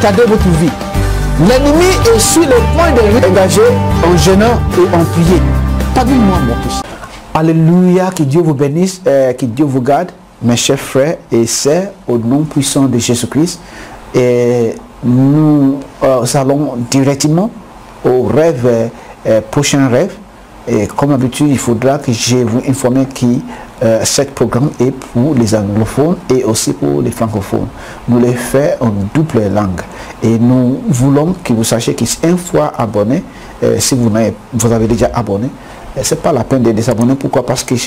encadrer votre vie. L'ennemi est sur le point de engager en jeûnant et en prier. Pardonne-moi, mon fils. Alléluia, que Dieu vous bénisse, que Dieu vous garde, mes chers frères et sœurs, au nom puissant de Jésus-Christ. Et nous allons directement au rêve, prochain rêve. Et comme d'habitude, il faudra que je vous informe que ce programme est pour les anglophones et aussi pour les francophones. Nous les faisons en double langue. Et nous voulons que vous sachiez qu'une fois abonné, si vous avez déjà abonné, ce n'est pas la peine de désabonner. Pourquoi? Parce qu'il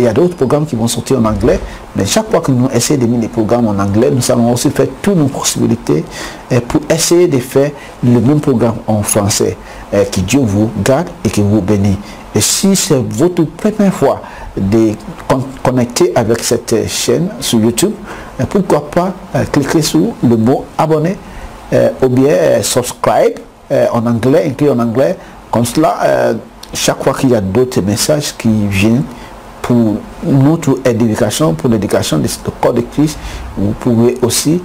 y a d'autres programmes qui vont sortir en anglais. Mais chaque fois que nous essayons de mettre des programmes en anglais, nous allons aussi faire toutes nos possibilités pour essayer de faire le même programme en français. Que Dieu vous garde et que vous bénisse. Et si c'est votre première fois de connecter avec cette chaîne sur YouTube, pourquoi pas cliquer sur le mot abonner ou bien subscribe en anglais, écrit en anglais. Comme cela, chaque fois qu'il y a d'autres messages qui viennent pour notre éducation, pour l'éducation du corps de Christ, vous pouvez aussi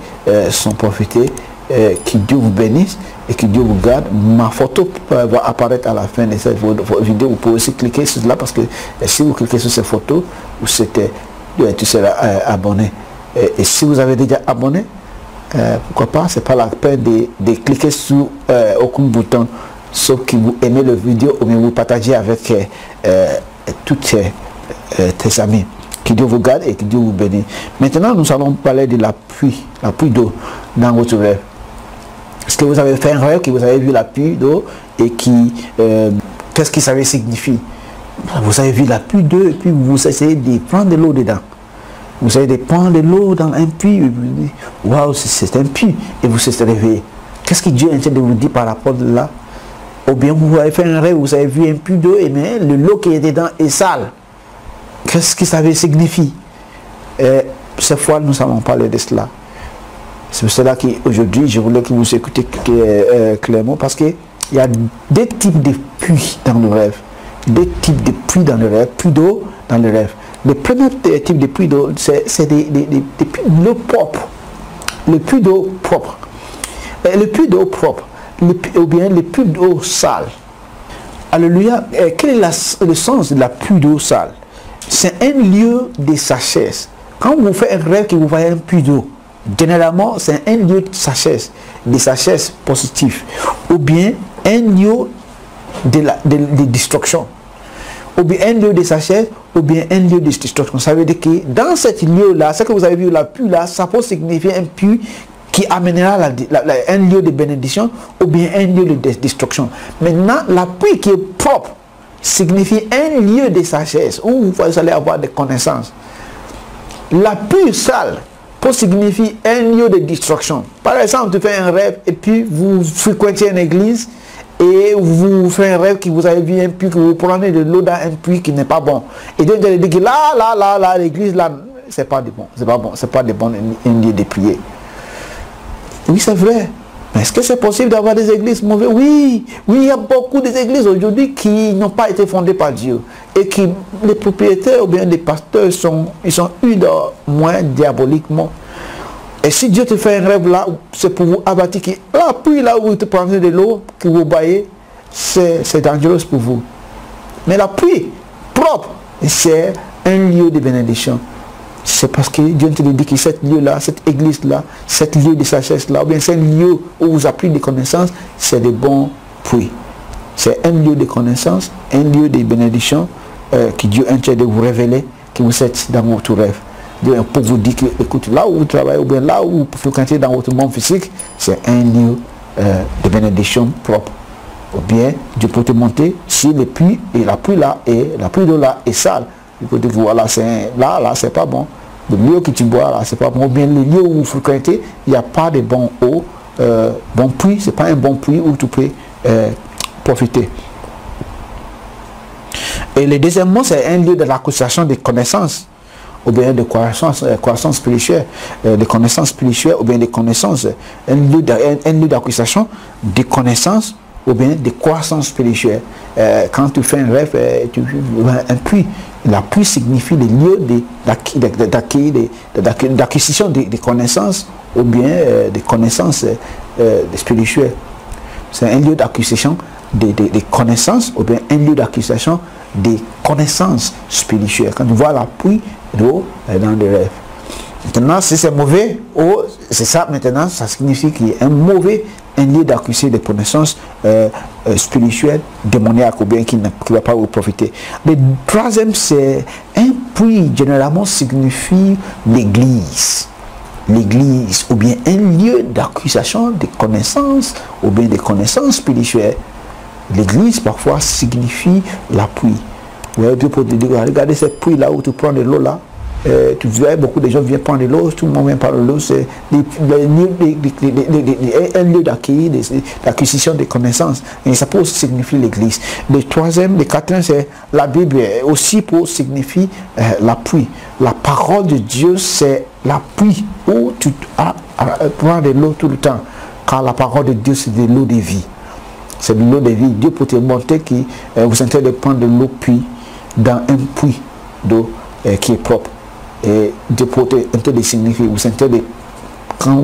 s'en profiter. Que Dieu vous bénisse et que Dieu vous garde. Ma photo va apparaître à la fin de cette vidéo. Vous pouvez aussi cliquer sur cela parce que si vous cliquez sur cette photo, tu seras abonné. Et si vous avez déjà abonné, pourquoi pas, c'est pas la peine de cliquer sur aucun bouton, sauf que vous aimez la vidéo ou bien vous partagez avec tous tes amis. Que Dieu vous garde et que Dieu vous bénisse. Maintenant, nous allons parler de la pluie d'eau dans votre rêve. Est-ce que vous avez fait un rêve, que vous avez vu la pluie d'eau et qui, qu'est-ce que ça signifie? Vous avez vu la pluie d'eau et puis vous essayez de prendre de l'eau dedans. Vous essayez de prendre de l'eau dans un puits. Waouh, c'est un puits. Et vous êtes réveillé. Qu'est-ce que Dieu est en train de vous dire par rapport à là? Ou bien vous avez fait un rêve, vous avez vu un puits d'eau et mais l'eau qui est dedans est sale. Qu'est-ce que ça signifie? Cette fois, nous allons parler de cela. C'est pour cela qu'aujourd'hui, je voulais que vous écoutez clairement, parce qu'il y a deux types de puits dans le rêve. Deux types de puits dans le rêve, puits d'eau dans le rêve. Le premier type de puits d'eau, c'est des puits d'eau propre. Le puits d'eau propre. Le puits d'eau propre, ou bien le puits d'eau sale. Alléluia. Quel est le sens de la puits d'eau sale? C'est un lieu de sagesse. Quand vous faites un rêve que vous voyez un puits d'eau, généralement c'est un lieu de sagesse positive, ou bien un lieu de destruction, ou bien un lieu de sagesse, ou bien un lieu de destruction. Ça veut dire que dans ce lieu-là, ce que vous avez vu, la pluie là, ça peut signifier un puits qui amènera un lieu de bénédiction, ou bien un lieu de destruction. Maintenant, la pluie qui est propre signifie un lieu de sagesse où vous allez avoir des connaissances. La pluie sale peut signifier un lieu de destruction. Par exemple, tu fais un rêve et puis vous fréquentez une église et vous faites un rêve que vous avez vu un puits, que vous prenez de l'eau dans un puits qui n'est pas bon. Et donc vous allez dire que là, l'église là, c'est pas bon, c'est pas de bon lieu de prier. Oui, c'est vrai. Mais est-ce que c'est possible d'avoir des églises mauvaises? Oui, il y a beaucoup d'églises aujourd'hui qui n'ont pas été fondées par Dieu. Et qui, les propriétaires ou bien les pasteurs, ils sont eu de moins diaboliquement. Et si Dieu te fait un rêve là, c'est pour vous abattre. La pluie là où vous te prenez de l'eau, que vous baillez, c'est dangereux pour vous. Mais la pluie propre, c'est un lieu de bénédiction. C'est parce que Dieu te dit que cet lieu-là, cette église-là, cet lieu de sagesse-là, ou bien c'est un lieu où vous avez pris des connaissances, c'est des bons puits. C'est un lieu de connaissances, un lieu de bénédiction que Dieu est en train de vous révéler, que vous êtes dans votre rêve. Dieu pour vous dire que, écoute, là où vous travaillez, ou bien là où vous fréquentez dans votre monde physique, c'est un lieu de bénédiction propre. Ou bien Dieu peut te montrer si le puits et la pluie là, et la pluie d'eau là est sale. Il peut dire que voilà, là, c'est pas bon. Le lieu que tu bois là, c'est pas bon. Ou bien le lieu où vous fréquentez, il n'y a pas de bon eau, bon puits, c'est pas un bon puits où tu peux profiter. Et le deuxièmement, c'est un lieu de l'acquisition des connaissances, ou bien de croissance spirituelle, des connaissances spirituelles, ou bien des connaissances, un lieu d'acquisition des connaissances, ou bien de croissance spirituelle. Quand tu fais un rêve, un puits, la pluie signifie le lieu d'acquisition des connaissances, ou bien des connaissances spirituel. C'est un lieu d'accusation des connaissances, ou bien un lieu d'accusation des connaissances spirituelles. Quand tu vois la pluie d'eau dans les rêves. Maintenant, si c'est mauvais, oh, c'est ça maintenant, ça signifie qu'il y a un lieu d'accuser des connaissances spirituelles, démoniaques, ou bien qui ne va pas vous profiter. Le troisième, c'est un puits, généralement signifie l'église. L'église, ou bien un lieu d'accusation des connaissances, ou bien des connaissances spirituelles. L'église, parfois, signifie la pluie. Vous voyez, pour te dire, regardez cette pluie là où tu prends de l'eau là. Tu vois, beaucoup de gens viennent prendre de l'eau, tout le monde vient prendre de l'eau. C'est un lieu d'accueil, d'acquisition des connaissances. Et ça peut aussi signifier l'église. Le troisième, le quatrième, c'est la Bible, aussi pour signifier la pluie. La parole de Dieu, c'est la pluie où tu prends de l'eau tout le temps. Car la parole de Dieu, c'est de l'eau de vie. C'est de l'eau de vie. Dieu peut te montrer que vous êtes en train de prendre de l'eau puis dans un puits d'eau qui est propre. Et Dieu peut te signifier, vous êtes en train de, quand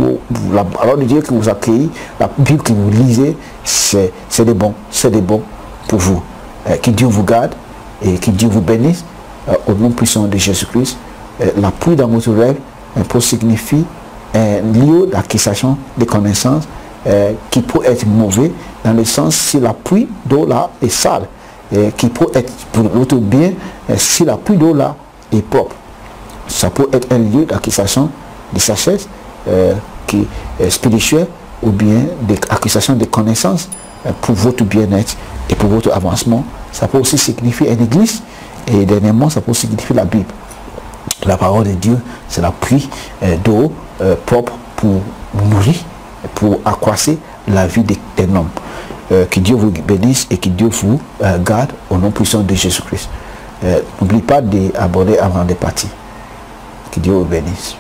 la parole de Dieu que vous accueillez, la Bible que vous lisez, c'est de bon pour vous. Que Dieu vous garde et que Dieu vous bénisse au nom puissant de Jésus-Christ. La pluie dans votre rêve peut signifier un lieu d'acquisition des connaissances qui peut être mauvais dans le sens si la pluie d'eau là est sale, qui peut être pour votre bien si la pluie d'eau là est propre. Ça peut être un lieu d'acquisition de sagesse qui est spirituelle ou bien d'acquisition de connaissances pour votre bien-être et pour votre avancement. Ça peut aussi signifier une église et dernièrement ça peut signifier la Bible. La parole de Dieu, c'est la pluie d'eau propre pour nourrir, pour accroître la vie d'un homme. Que Dieu vous bénisse et que Dieu vous garde au nom puissant de Jésus-Christ. N'oubliez pas d'abonner avant de partir. Que Dieu vous bénisse.